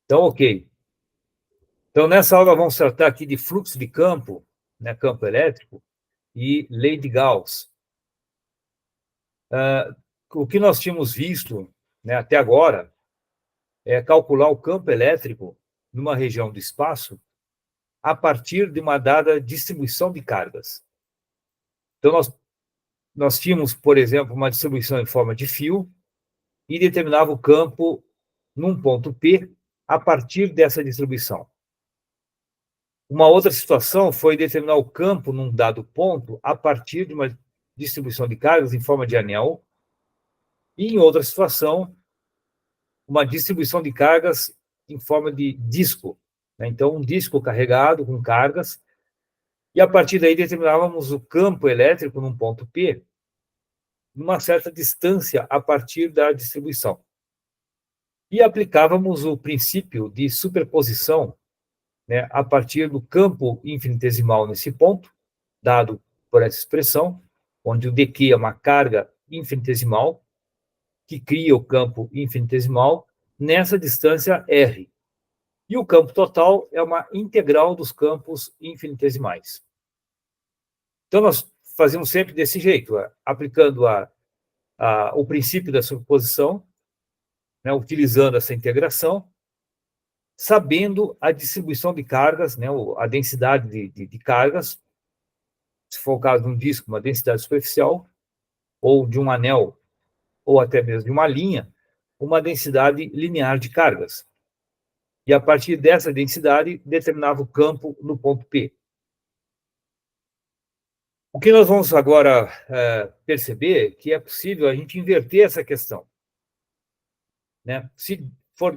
Então, ok. Então, nessa aula, vamos tratar aqui de fluxo de campo, né, campo elétrico, e lei de Gauss. O que nós tínhamos visto, né, até agora é calcular o campo elétrico numa região do espaço a partir de uma dada distribuição de cargas. Então, nós tínhamos, por exemplo, uma distribuição em forma de fio e determinava o campo num ponto P a partir dessa distribuição. Uma outra situação foi determinar o campo num dado ponto a partir de uma distribuição de cargas em forma de anel, e em outra situação, uma distribuição de cargas em forma de disco, né? Então, um disco carregado com cargas, e a partir daí determinávamos o campo elétrico num ponto P, numa certa distância a partir da distribuição. E aplicávamos o princípio de superposição, né, a partir do campo infinitesimal nesse ponto, dado por essa expressão, onde o dq é uma carga infinitesimal, que cria o campo infinitesimal nessa distância r. E o campo total é uma integral dos campos infinitesimais. Então, nós fazemos sempre desse jeito, aplicando o princípio da superposição, né, utilizando essa integração, sabendo a distribuição de cargas, né, a densidade de cargas, se for o caso de um disco, uma densidade superficial, ou de um anel, ou até mesmo de uma linha, uma densidade linear de cargas. E a partir dessa densidade, determinava o campo no ponto P. O que nós vamos agora perceber é que é possível a gente inverter essa questão, né? Se for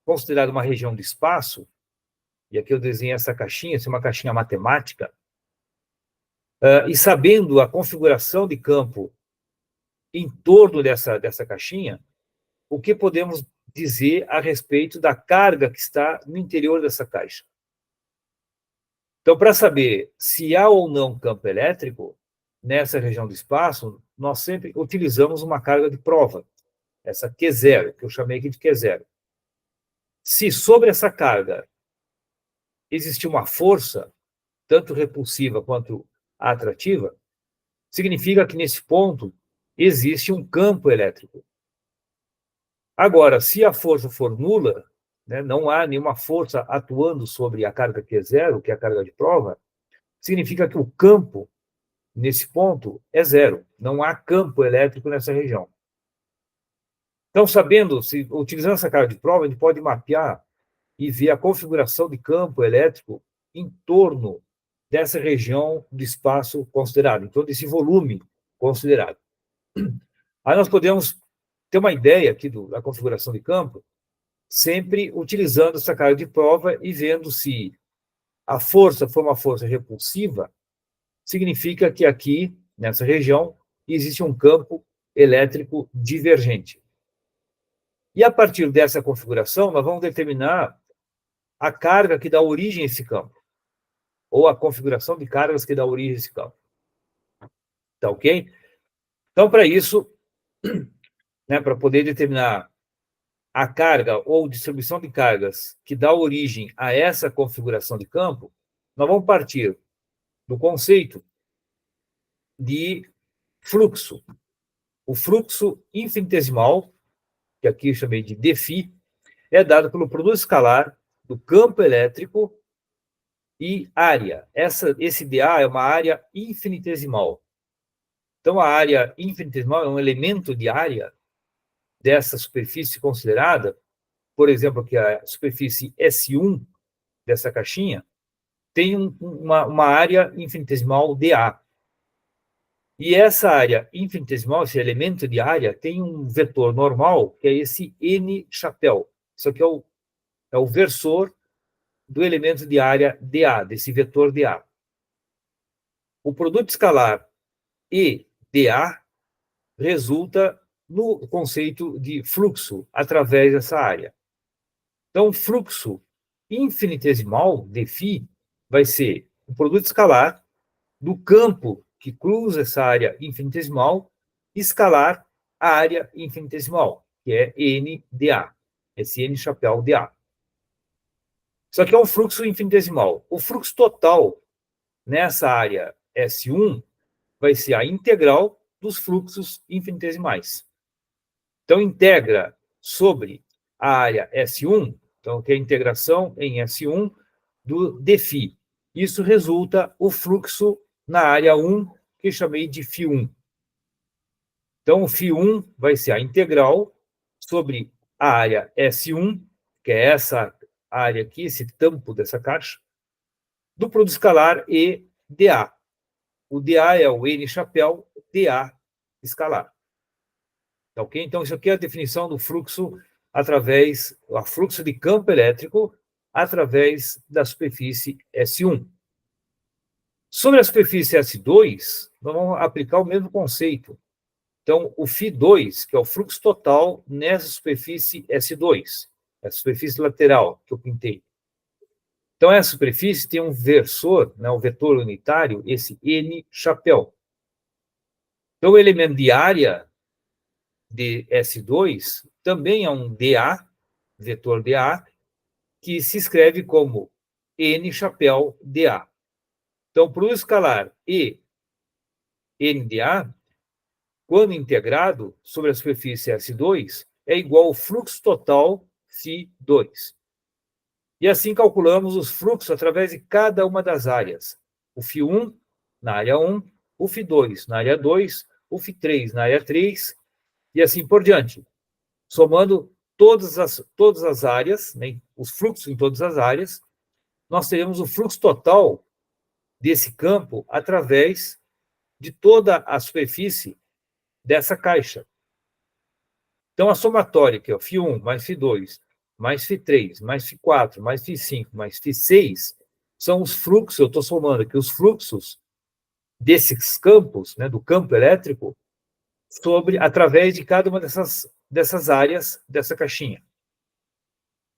considerada uma região de espaço, e aqui eu desenhei essa caixinha, essa é uma caixinha matemática, e sabendo a configuração de campo em torno dessa caixinha, o que podemos dizer a respeito da carga que está no interior dessa caixa? Então, para saber se há ou não campo elétrico nessa região do espaço, nós sempre utilizamos uma carga de prova, essa Q0, que eu chamei aqui de Q0. Se sobre essa carga existir uma força, tanto repulsiva quanto atrativa, significa que nesse ponto existe um campo elétrico. Agora, se a força for nula, né, não há nenhuma força atuando sobre a carga Q0, que é a carga de prova, significa que o campo nesse ponto é zero. Não há campo elétrico nessa região. Então, utilizando essa carga de prova, a gente pode mapear e ver a configuração de campo elétrico em torno dessa região do espaço considerado, em torno desse volume considerado. Aí nós podemos ter uma ideia aqui da configuração de campo, sempre utilizando essa carga de prova e vendo se a força for uma força repulsiva, significa que aqui, nessa região, existe um campo elétrico divergente. E a partir dessa configuração, nós vamos determinar a carga que dá origem a esse campo, ou a configuração de cargas que dá origem a esse campo. Tá ok? Então, para isso, né, para poder determinar a carga ou distribuição de cargas que dá origem a essa configuração de campo, nós vamos partir do conceito de fluxo. O fluxo infinitesimal, que aqui eu chamei de dφ, é dado pelo produto escalar do campo elétrico e área. Esse dA é uma área infinitesimal. Então, a área infinitesimal é um elemento de área dessa superfície considerada, por exemplo, que a superfície S1 dessa caixinha tem uma área infinitesimal dA. E essa área infinitesimal, esse elemento de área, tem um vetor normal, que é esse N chapéu. Isso aqui é o versor do elemento de área dA, desse vetor dA. O produto escalar E dA resulta no conceito de fluxo através dessa área. Então, o fluxo infinitesimal, dφ, vai ser o produto escalar do campo que cruza essa área infinitesimal, escalar a área infinitesimal, que é NdA, esse N chapéu dA. Isso aqui é um fluxo infinitesimal. O fluxo total nessa área S1 vai ser a integral dos fluxos infinitesimais. Então, integra sobre a área S1, então, que é a integração em S1 do dφ. Isso resulta o fluxo na área 1, que eu chamei de φ1. Então, o φ1 vai ser a integral sobre a área S1, que é essa área aqui, esse tampo dessa caixa, do produto escalar e dA. O dA é o N chapéu, dA escalar. Tá ok? Então, isso aqui é a definição do fluxo através, o fluxo de campo elétrico através da superfície S1. Sobre a superfície S2, nós vamos aplicar o mesmo conceito. Então, o φ2, que é o fluxo total nessa superfície S2, a superfície lateral que eu pintei. Então, essa superfície tem um versor, né, um vetor unitário, esse N chapéu. Então, o elemento de área de S2 também é um dA, vetor dA, que se escreve como N chapéu dA. Então, para o escalar E NdA, quando integrado sobre a superfície S2, é igual ao fluxo total φ2. E assim calculamos os fluxos através de cada uma das áreas. O φ1 na área 1, o φ2 na área 2, o φ3 na área 3, e assim por diante. Somando todas as áreas, né, os fluxos em todas as áreas, nós teremos o fluxo total desse campo através de toda a superfície dessa caixa. Então, a somatória, que é o φ1 mais φ2, mais φ3, mais φ4, mais φ5, mais φ6, são os fluxos, eu estou somando aqui os fluxos desses campos, né, do campo elétrico, através de cada uma dessas áreas dessa caixinha.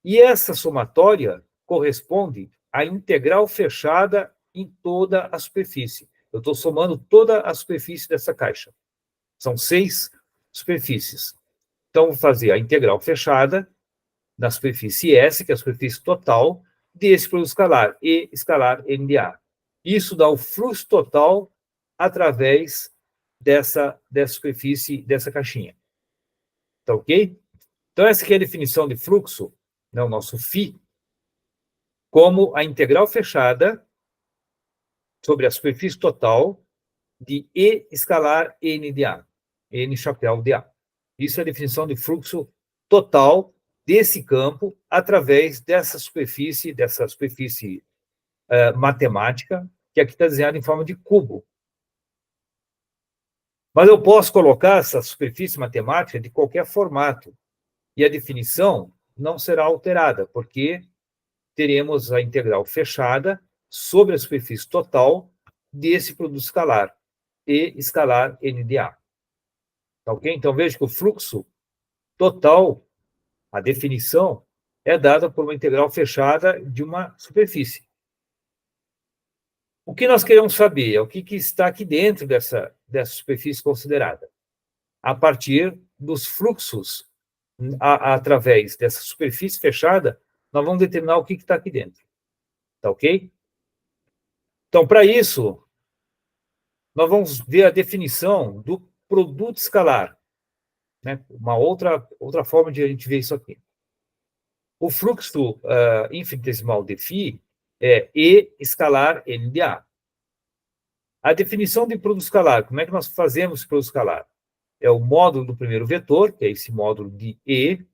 E essa somatória corresponde à integral fechada em toda a superfície. Eu estou somando toda a superfície dessa caixa. São 6 superfícies. Então, vou fazer a integral fechada na superfície S, que é a superfície total, desse produto escalar, E escalar NdA. Isso dá o fluxo total através dessa superfície, dessa caixinha. Tá ok? Então, essa aqui é a definição de fluxo, né, o nosso φ, como a integral fechada sobre a superfície total de E escalar NdA, N chapéu dA. Isso é a definição de fluxo total desse campo através dessa superfície matemática, que aqui está desenhada em forma de cubo. Mas eu posso colocar essa superfície matemática de qualquer formato, e a definição não será alterada, porque teremos a integral fechada sobre a superfície total desse produto escalar, E escalar NdA. Tá ok? Então, veja que o fluxo total, a definição, é dada por uma integral fechada de uma superfície. O que nós queremos saber é o que está aqui dentro dessa superfície considerada. A partir dos fluxos, através dessa superfície fechada, nós vamos determinar o que está aqui dentro. Tá ok? Então, para isso, nós vamos ver a definição do produto escalar. Né? Uma outra forma de a gente ver isso aqui. O fluxo infinitesimal de φ é E escalar NdA. A definição de produto escalar, como é que nós fazemos esse produto escalar? É o módulo do primeiro vetor, que é esse módulo de E,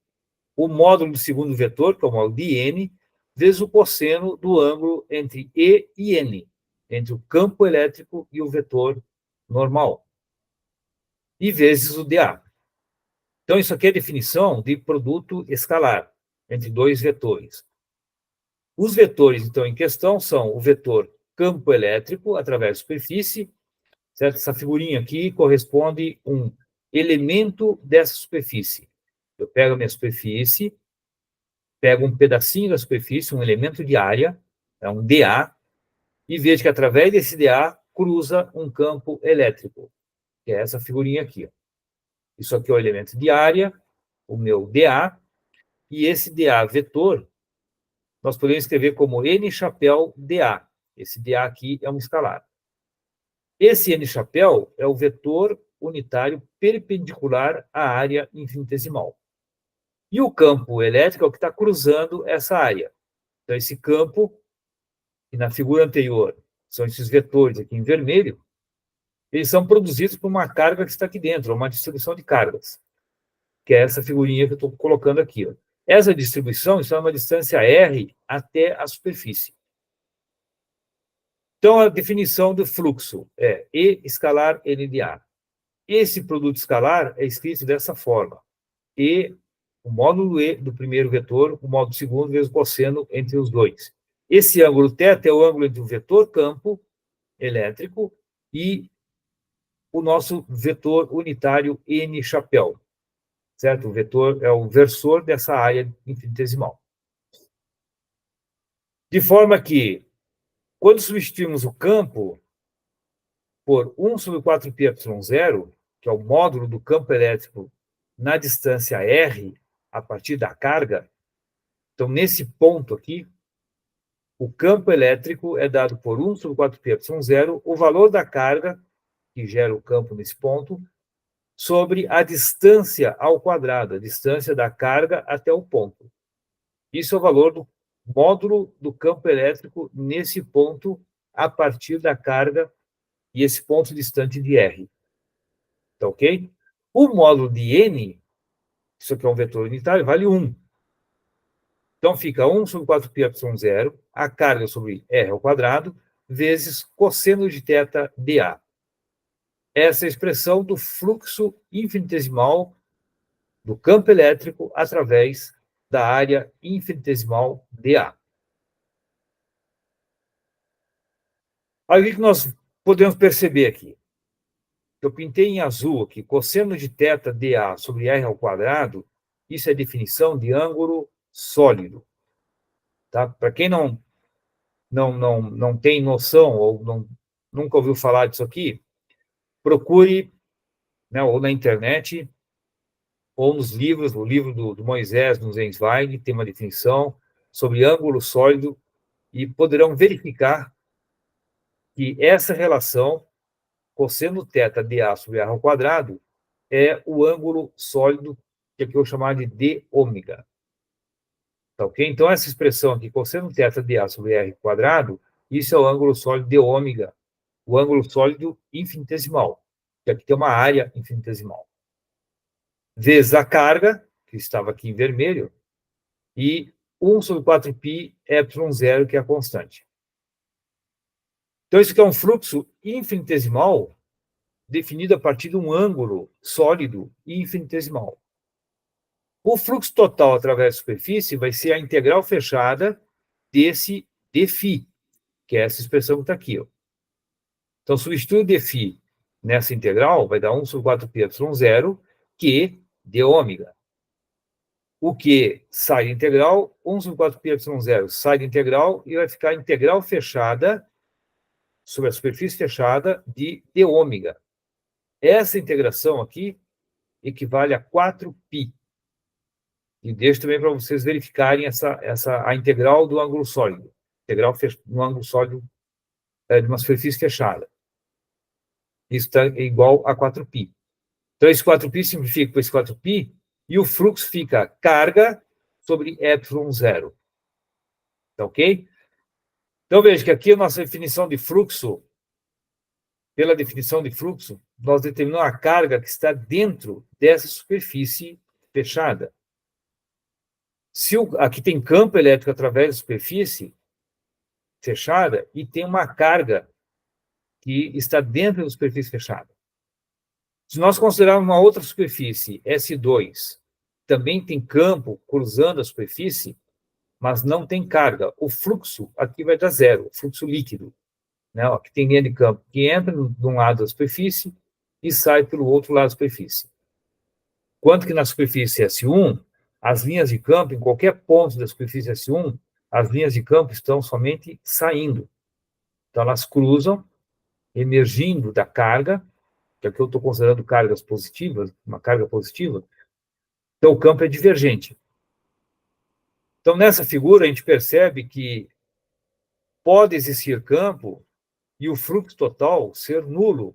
o módulo do segundo vetor, que é o módulo de N, vezes o cosseno do ângulo entre E e N, entre o campo elétrico e o vetor normal, e vezes o dA. Então, isso aqui é a definição de produto escalar, entre dois vetores. Os vetores, então, em questão são o vetor campo elétrico através da superfície, certo? Essa figurinha aqui corresponde a um elemento dessa superfície. Eu pego a minha superfície, pego um pedacinho da superfície, um elemento de área, é um dA, e vejo que através desse dA cruza um campo elétrico, que é essa figurinha aqui. Isso aqui é o elemento de área, o meu dA, e esse dA vetor nós podemos escrever como N chapéu dA. Esse dA aqui é um escalar. Esse N chapéu é o vetor unitário perpendicular à área infinitesimal. E o campo elétrico é o que está cruzando essa área. Então, esse campo, que na figura anterior são esses vetores aqui em vermelho, eles são produzidos por uma carga que está aqui dentro, uma distribuição de cargas, que é essa figurinha que eu estou colocando aqui. Ó. Essa distribuição está numa distância R até a superfície. Então, a definição do fluxo é E escalar N de A. Esse produto escalar é escrito dessa forma. E, o módulo E do primeiro vetor, o módulo do segundo, vezes o cosseno entre os dois. Esse ângulo θ é o ângulo entre o vetor campo elétrico e o nosso vetor unitário N chapéu. Certo? O vetor é o versor dessa área infinitesimal. De forma que, quando substituímos o campo por 1 sobre 4πε0, que é o módulo do campo elétrico na distância R, a partir da carga, então, nesse ponto aqui, o campo elétrico é dado por 1 sobre 4πε0, o valor da carga, que gera o campo nesse ponto, sobre a distância ao quadrado, a distância da carga até o ponto. Isso é o valor do módulo do campo elétrico nesse ponto, a partir da carga, e esse ponto distante de R. Tá ok? O módulo de N, isso aqui é um vetor unitário, vale 1. Então, fica 1 sobre 4πε0, a carga sobre R ao quadrado, vezes cosseno de θ dA. Essa é a expressão do fluxo infinitesimal do campo elétrico através da área infinitesimal dA. Aí, o que nós podemos perceber aqui? Eu pintei em azul aqui, cosseno de θ dA sobre R ao quadrado, isso é definição de ângulo sólido. Tá? Para quem não tem noção ou nunca ouviu falar disso aqui, procure, né, ou na internet, ou nos livros, o livro do Moisés, no Zensweig, tem uma definição sobre ângulo sólido, e poderão verificar que essa relação, cosseno θ dA sobre R ao quadrado, é o ângulo sólido, que aqui eu vou chamar de dômega. Tá ok? Então, essa expressão aqui, cosseno θ dA sobre R quadrado, isso é o ângulo sólido dômega, o ângulo sólido infinitesimal, que aqui tem uma área infinitesimal. Vezes a carga, que estava aqui em vermelho, e 1 sobre 4πε0, que é a constante. Então, isso aqui é um fluxo infinitesimal definido a partir de um ângulo sólido e infinitesimal. O fluxo total através da superfície vai ser a integral fechada desse dφ, que é essa expressão que está aqui. Ó. Então, substitui o dφ nessa integral, vai dar 1 sobre 4πε0, que dômega. O que sai da integral, 1 sobre 4πε0 sai da integral e vai ficar a integral fechada sobre a superfície fechada de dômega. Essa integração aqui equivale a 4π. E deixo também para vocês verificarem a integral do ângulo sólido. Integral no ângulo sólido de uma superfície fechada. Isso está igual a 4π. Então, esse 4π simplifica por esse 4π, e o fluxo fica carga sobre ε0. Tá ok? Então, veja que aqui a nossa definição de fluxo, pela definição de fluxo, nós determinamos a carga que está dentro dessa superfície fechada. Se aqui tem campo elétrico através da superfície fechada e tem uma carga que está dentro da superfície fechada. Se nós considerarmos uma outra superfície, S2, também tem campo cruzando a superfície, mas não tem carga. O fluxo aqui vai dar zero, fluxo líquido. Né? Aqui tem linha de campo que entra de um lado da superfície e sai pelo outro lado da superfície. Quanto que na superfície S1, as linhas de campo, em qualquer ponto da superfície S1, as linhas de campo estão somente saindo. Então, elas cruzam, emergindo da carga, que aqui eu estou considerando cargas positivas, uma carga positiva, então o campo é divergente. Então, nessa figura, a gente percebe que pode existir campo e o fluxo total ser nulo,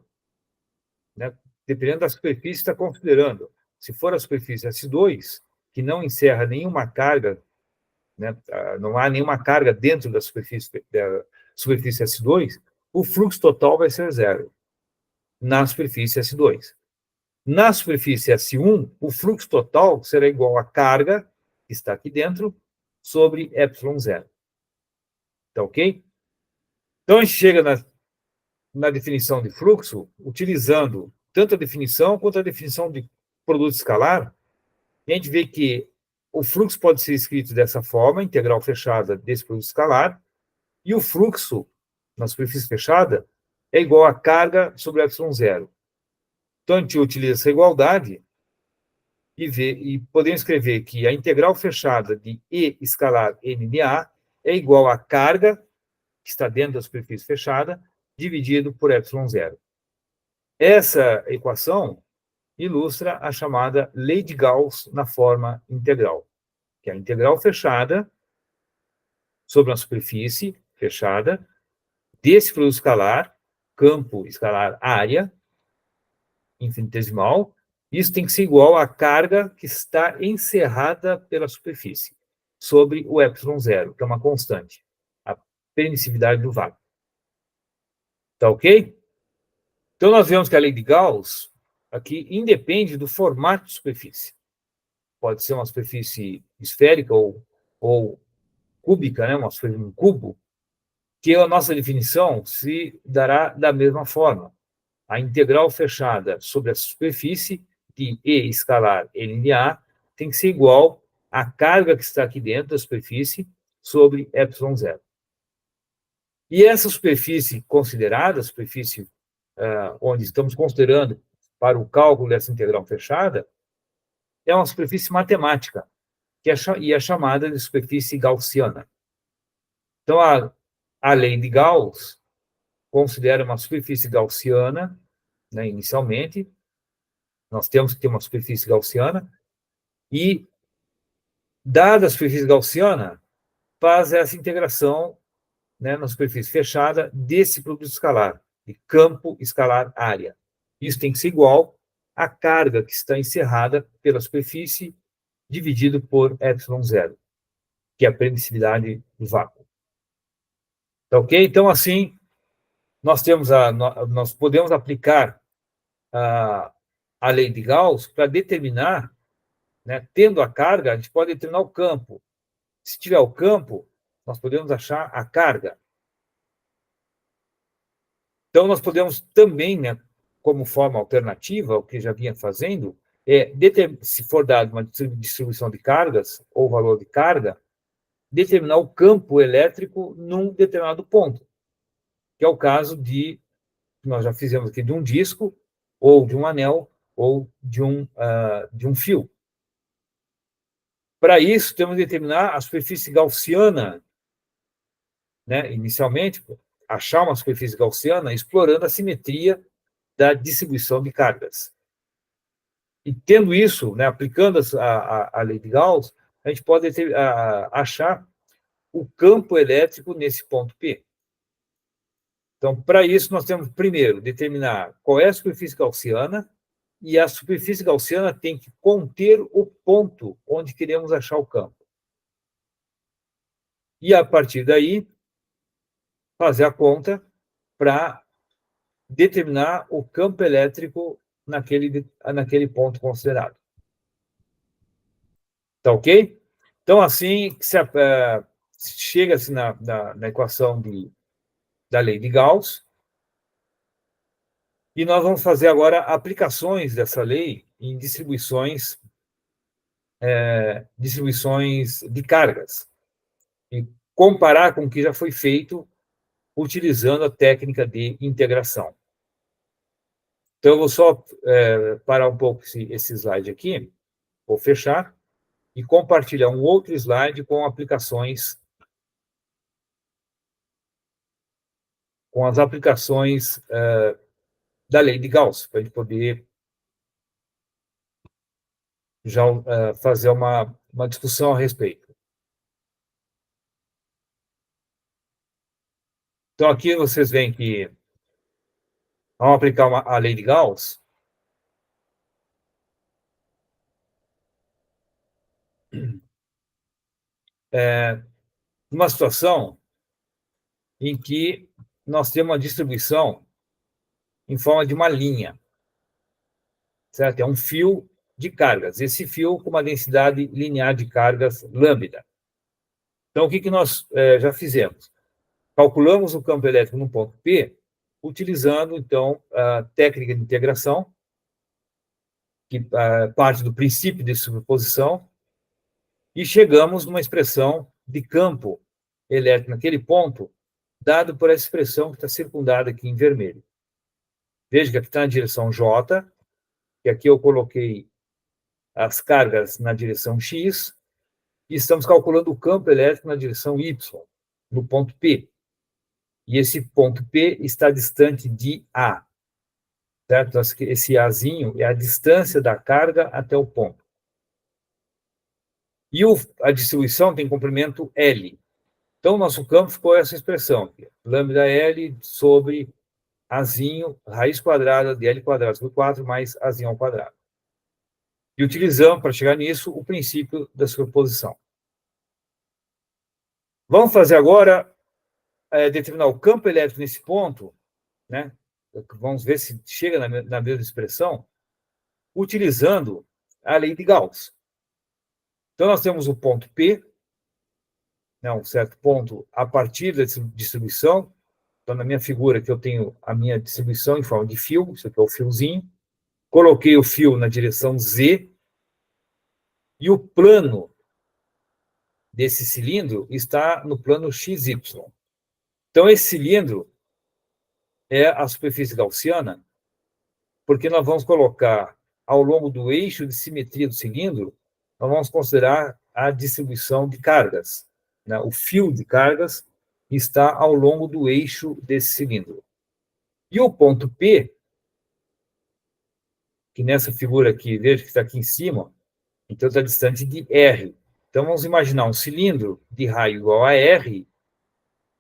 né? Dependendo da superfície que está considerando. Se for a superfície S2, que não encerra nenhuma carga, né? Não há nenhuma carga dentro da superfície S2, o fluxo total vai ser zero na superfície S2. Na superfície S1, o fluxo total será igual à carga que está aqui dentro sobre ε0. Tá ok? Então, a gente chega na definição de fluxo, utilizando tanto a definição quanto a definição de produto escalar, e a gente vê que o fluxo pode ser escrito dessa forma, integral fechada desse produto escalar, e o fluxo na superfície fechada é igual à carga sobre ε0. Então, a gente utiliza essa igualdade e podemos escrever que a integral fechada de E escalar NA é igual à carga, que está dentro da superfície fechada, dividido por ε0. Essa equação ilustra a chamada lei de Gauss na forma integral, que é a integral fechada sobre uma superfície fechada desse produto escalar, campo escalar área, infinitesimal, isso tem que ser igual à carga que está encerrada pela superfície, sobre o ε0, que é uma constante, a permissividade do vácuo. Tá ok? Então, nós vemos que a lei de Gauss aqui independe do formato de superfície. Pode ser uma superfície esférica ou cúbica, né? Um cubo, que a nossa definição se dará da mesma forma. A integral fechada sobre a superfície de E escalar NA tem que ser igual à carga que está aqui dentro da superfície sobre ε0. E essa superfície considerada, a superfície onde estamos considerando para o cálculo dessa integral fechada, é uma superfície matemática, que é chamada de superfície gaussiana. Então, a lei de Gauss considera uma superfície gaussiana, né, inicialmente, nós temos que ter uma superfície gaussiana, e, dada a superfície gaussiana, faz essa integração, né, na superfície fechada desse produto escalar, de campo escalar área. Isso tem que ser igual à carga que está encerrada pela superfície dividido por ε0, que é a permissividade do vácuo. Tá ok? Então, assim, nós podemos aplicar a lei de Gauss para determinar, né, tendo a carga, a gente pode determinar o campo. Se tiver o campo, nós podemos achar a carga. Então, nós podemos também, né, como forma alternativa, o que já vinha fazendo, se for dado uma distribuição de cargas, ou valor de carga, determinar o campo elétrico num determinado ponto, que é o caso que nós já fizemos aqui, de um disco, ou de um anel, ou de um fio. Para isso, temos que determinar a superfície gaussiana, né, inicialmente, achar uma superfície gaussiana explorando a simetria da distribuição de cargas. E tendo isso, né, aplicando a lei de Gauss, a gente pode achar o campo elétrico nesse ponto P. Então, para isso, nós temos, primeiro, determinar qual é a superfície gaussiana, e a superfície gaussiana tem que conter o ponto onde queremos achar o campo. E, a partir daí, fazer a conta para determinar o campo elétrico naquele ponto considerado. Tá ok? Então, assim, chega-se na equação da lei de Gauss, e nós vamos fazer agora aplicações dessa lei em distribuições de cargas, e comparar com o que já foi feito utilizando a técnica de integração. Então, eu vou só parar um pouco esse slide aqui, vou fechar, e compartilhar um outro slide com aplicações, com as aplicações da lei de Gauss, para a gente poder já fazer uma discussão a respeito. Então, aqui vocês veem que, ao aplicar a lei de Gauss, uma situação em que nós temos uma distribuição em forma de uma linha, certo? É um fio de cargas. Esse fio com uma densidade linear de cargas lambda. Então, o que nós já fizemos? Calculamos o campo elétrico no ponto P, utilizando, então, a técnica de integração, que parte do princípio de superposição, e chegamos numa expressão de campo elétrico naquele ponto, dado por essa expressão que está circundada aqui em vermelho. Veja que aqui está na direção J, que aqui eu coloquei as cargas na direção X, e estamos calculando o campo elétrico na direção Y, no ponto P. E esse ponto P está distante de A, certo? Esse Azinho é a distância da carga até o ponto. E a distribuição tem comprimento L. Então, o nosso campo ficou essa expressão aqui, lambda L sobre Azinho, raiz quadrada de L quadrado sobre 4 mais Azinho ao quadrado. E utilizamos, para chegar nisso, o princípio da superposição. Vamos fazer agora, determinar o campo elétrico nesse ponto, né? Vamos ver se chega na mesma expressão, utilizando a lei de Gauss. Então, nós temos o ponto P, né, um certo ponto a partir da distribuição. Então, na minha figura aqui, eu tenho a minha distribuição em forma de fio, isso aqui é o fiozinho. Coloquei o fio na direção Z, e o plano desse cilindro está no plano XY. Então, esse cilindro é a superfície gaussiana, porque nós vamos colocar, ao longo do eixo de simetria do cilindro, nós vamos considerar a distribuição de cargas, né? O fio de cargas está ao longo do eixo desse cilindro. E o ponto P, que nessa figura aqui, veja que está aqui em cima, então está distante de R. Então, vamos imaginar um cilindro de raio igual a R,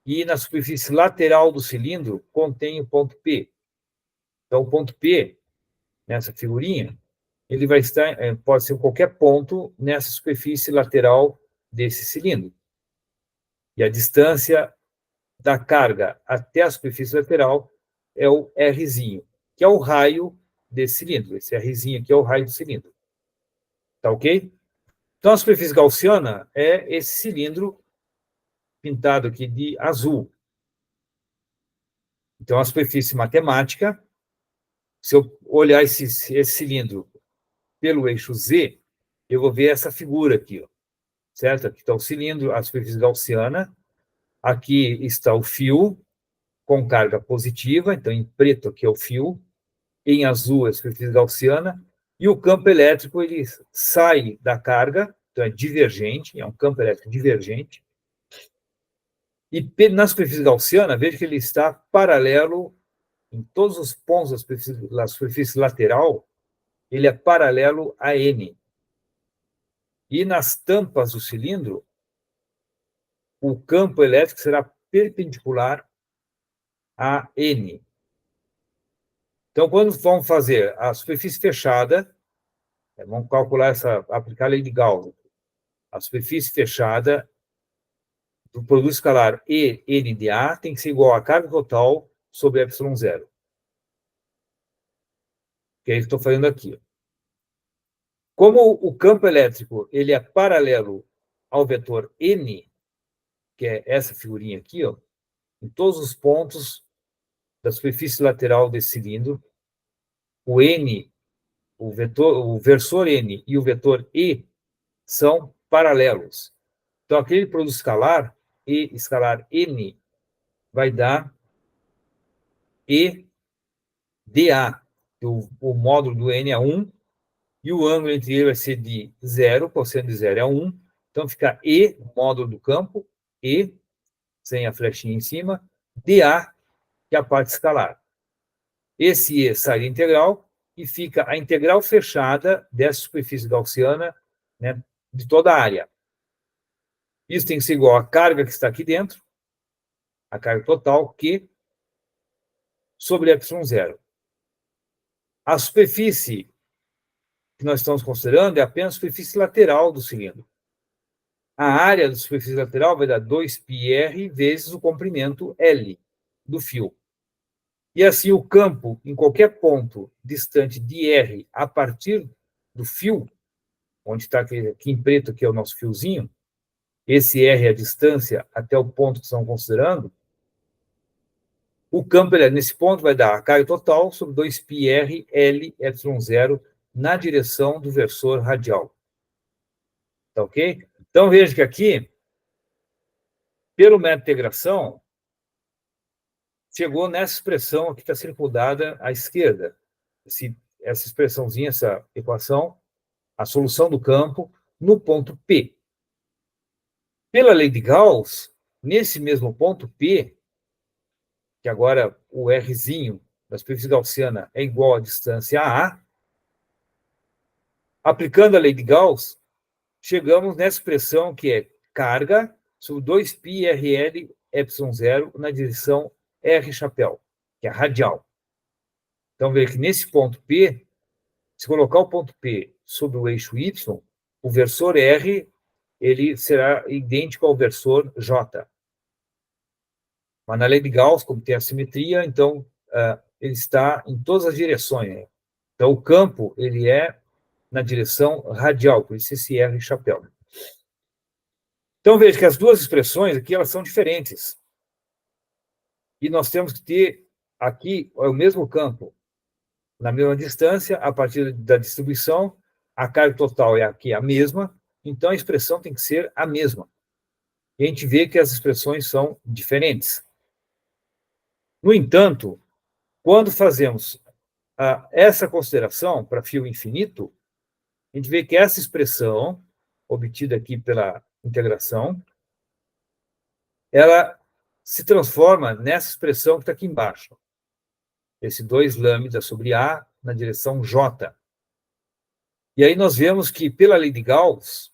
e na superfície lateral do cilindro contém o ponto P. Então, o ponto P, nessa figurinha, ele vai estar, pode ser qualquer ponto nessa superfície lateral desse cilindro. E a distância da carga até a superfície lateral é o Rzinho, que é o raio desse cilindro. Esse Rzinho aqui é o raio do cilindro. Tá ok? Então, a superfície gaussiana é esse cilindro pintado aqui de azul. Então, a superfície matemática, se eu olhar esse cilindro pelo eixo Z, eu vou ver essa figura aqui, ó, certo? Aqui está o cilindro, a superfície gaussiana. Aqui está o fio com carga positiva, então em preto aqui é o fio, em azul é a superfície gaussiana, e o campo elétrico ele sai da carga, então é divergente, é um campo elétrico divergente, e na superfície gaussiana, veja que ele está paralelo em todos os pontos da superfície lateral, ele é paralelo a N. E nas tampas do cilindro, o campo elétrico será perpendicular a N. Então, quando vamos fazer a superfície fechada, vamos calcular aplicar a lei de Gauss. A superfície fechada do produto escalar EN de A tem que ser igual à carga total sobre ε0. Que é isso que estou fazendo aqui. Como o campo elétrico ele é paralelo ao vetor N, que é essa figurinha aqui, ó, em todos os pontos da superfície lateral desse cilindro, o N, o versor N e o vetor E são paralelos. Então, aquele produto escalar, E escalar N, vai dar EdA. O módulo do N é 1, e o ângulo entre eles vai ser de 0, cosseno de 0 é 1. Então, fica E, módulo do campo, E, sem a flechinha em cima, dA, que é a parte escalar. Esse E sai da integral e fica a integral fechada dessa superfície gaussiana, né, de toda a área. Isso tem que ser igual à carga que está aqui dentro. a carga total, Q, sobre ε0. A superfície que nós estamos considerando é apenas a superfície lateral do cilindro. A área da superfície lateral vai dar 2πr vezes o comprimento L do fio. E assim, o campo, em qualquer ponto distante de R a partir do fio, onde está aqui em preto, que é o nosso fiozinho, esse R é a distância até o ponto que estamos considerando, o campo nesse ponto vai dar a carga total sobre 2πr L ε0 na direção do versor radial. Tá ok? Então, veja que aqui, pelo método de integração, chegou nessa expressão aqui que está circundada à esquerda. Essa expressãozinha, essa equação, a solução do campo no ponto P. Pela lei de Gauss, nesse mesmo ponto P, que agora o Rzinho da superfície gaussiana é igual à distância A, aplicando a lei de Gauss, chegamos nessa expressão que é carga sobre 2πrl ε0 na direção R chapéu, que é radial. Então, veja que nesse ponto P, se colocar o ponto P sobre o eixo Y, o versor R ele será idêntico ao versor J. Mas na lei de Gauss, como tem a simetria, então ele está em todas as direções. Né? Então, o campo ele é na direção radial, por isso esse R chapéu. Então, veja que as duas expressões aqui elas são diferentes. E nós temos que ter aqui o mesmo campo, na mesma distância, a partir da distribuição, a carga total é aqui a mesma, então a expressão tem que ser a mesma. E a gente vê que as expressões são diferentes. No entanto, quando fazemos essa consideração para fio infinito, a gente vê que essa expressão, obtida aqui pela integração, ela se transforma nessa expressão que está aqui embaixo. Esse 2 lambda sobre A na direção J. E aí nós vemos que, pela lei de Gauss,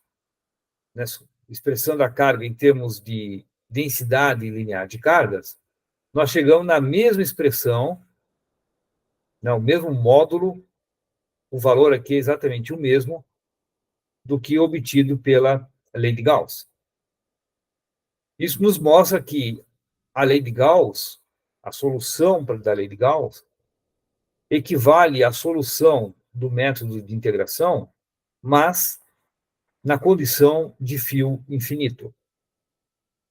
né, expressando a carga em termos de densidade linear de cargas, nós chegamos na mesma expressão, né, o mesmo módulo, o valor aqui é exatamente o mesmo do que obtido pela lei de Gauss. Isso nos mostra que a lei de Gauss, a solução da lei de Gauss, equivale à solução do método de integração, mas na condição de fio infinito.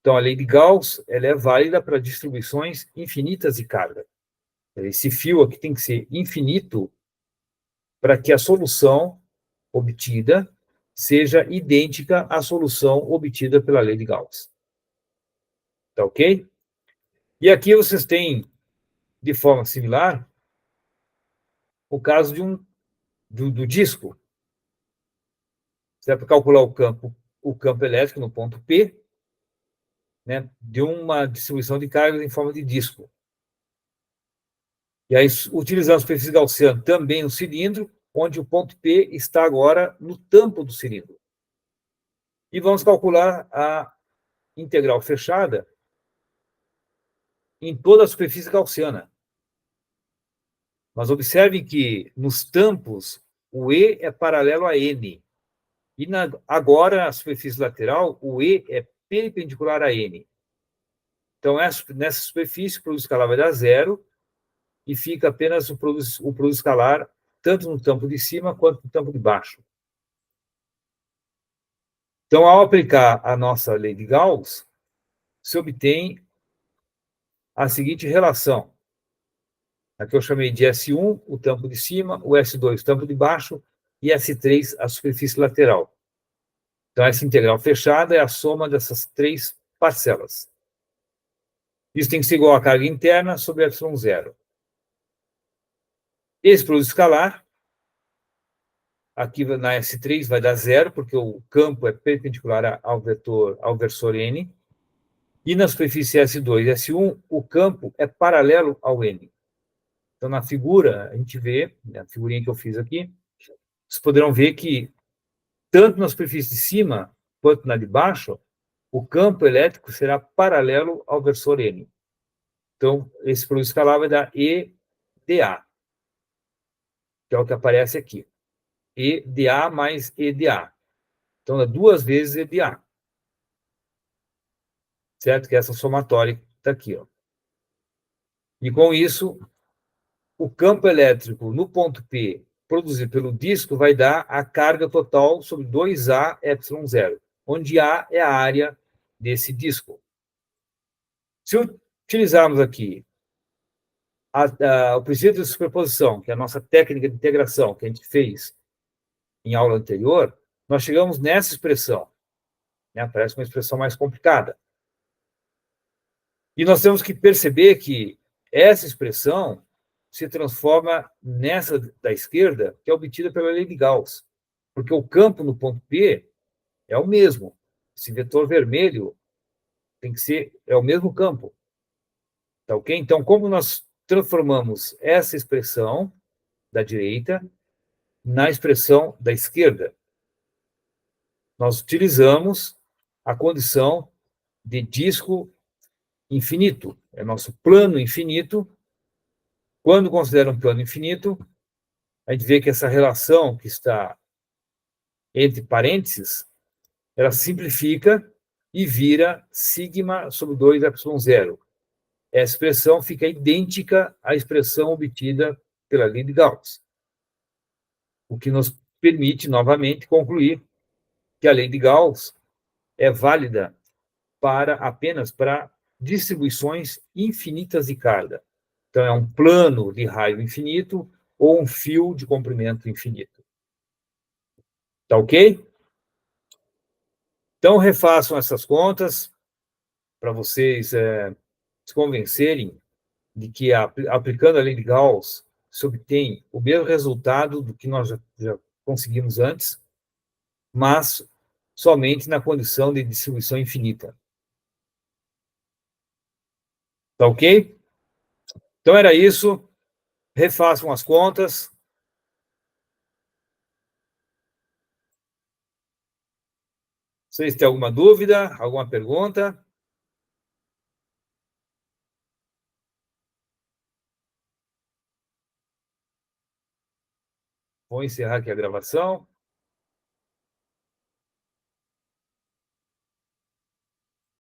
Então, a lei de Gauss ela é válida para distribuições infinitas de carga. Esse fio aqui tem que ser infinito para que a solução obtida seja idêntica à solução obtida pela lei de Gauss. Tá ok? E aqui vocês têm, de forma similar, o caso do disco. Você vai calcular o campo elétrico no ponto P, né, de uma distribuição de cargas em forma de disco. E aí, utilizando a superfície gaussiana também no cilindro, onde o ponto P está agora no tampo do cilindro. E vamos calcular a integral fechada em toda a superfície gaussiana. Mas observem que nos tampos o E é paralelo a N. E agora, na superfície lateral, o E é perpendicular a N. Então, nessa superfície, o produto escalar vai dar zero e fica apenas o produto escalar tanto no tampo de cima quanto no tampo de baixo. Então, ao aplicar a nossa lei de Gauss, se obtém a seguinte relação. Aqui eu chamei de S1, o tampo de cima, o S2, o tampo de baixo, e S3, a superfície lateral. Então, essa integral fechada é a soma dessas três parcelas. Isso tem que ser igual à carga interna sobre ε0. Esse produto escalar, aqui na S3 vai dar zero, porque o campo é perpendicular ao versor N. E na superfície S2 e S1, o campo é paralelo ao N. Então, na figura, a gente vê, na figurinha que eu fiz aqui, vocês poderão ver que, tanto na superfície de cima quanto na de baixo, o campo elétrico será paralelo ao versor N. Então, esse produto escalar vai dar EDA, que é o que aparece aqui. EDA mais EDA. Então, dá 2 vezes EDA. Certo? Que é essa somatória que está aqui. Ó. E com isso, o campo elétrico no ponto P produzido pelo disco vai dar a carga total sobre 2A ε0, onde A é a área desse disco. Se utilizarmos aqui o princípio de superposição, que é a nossa técnica de integração que a gente fez em aula anterior, nós chegamos nessa expressão. Né? Parece uma expressão mais complicada. E nós temos que perceber que essa expressão se transforma nessa da esquerda, que é obtida pela lei de Gauss. Porque o campo no ponto P é o mesmo. Esse vetor vermelho tem que ser, é o mesmo campo. Tá ok? Então, como nós transformamos essa expressão da direita na expressão da esquerda? Nós utilizamos a condição de disco infinito. É nosso plano infinito. Quando considera um plano infinito, a gente vê que essa relação que está entre parênteses, ela simplifica e vira sigma sobre 2 ε0. Essa expressão fica idêntica à expressão obtida pela lei de Gauss, o que nos permite, novamente, concluir que a lei de Gauss é válida apenas para distribuições infinitas de carga. Então, é um plano de raio infinito ou um fio de comprimento infinito. Tá ok? Então, refaçam essas contas para vocês se convencerem de que, aplicando a lei de Gauss, se obtém o mesmo resultado do que nós já conseguimos antes, mas somente na condição de distribuição infinita. Tá ok? Então, era isso. Refaçam as contas. Vocês têm alguma dúvida, alguma pergunta? Vou encerrar aqui a gravação.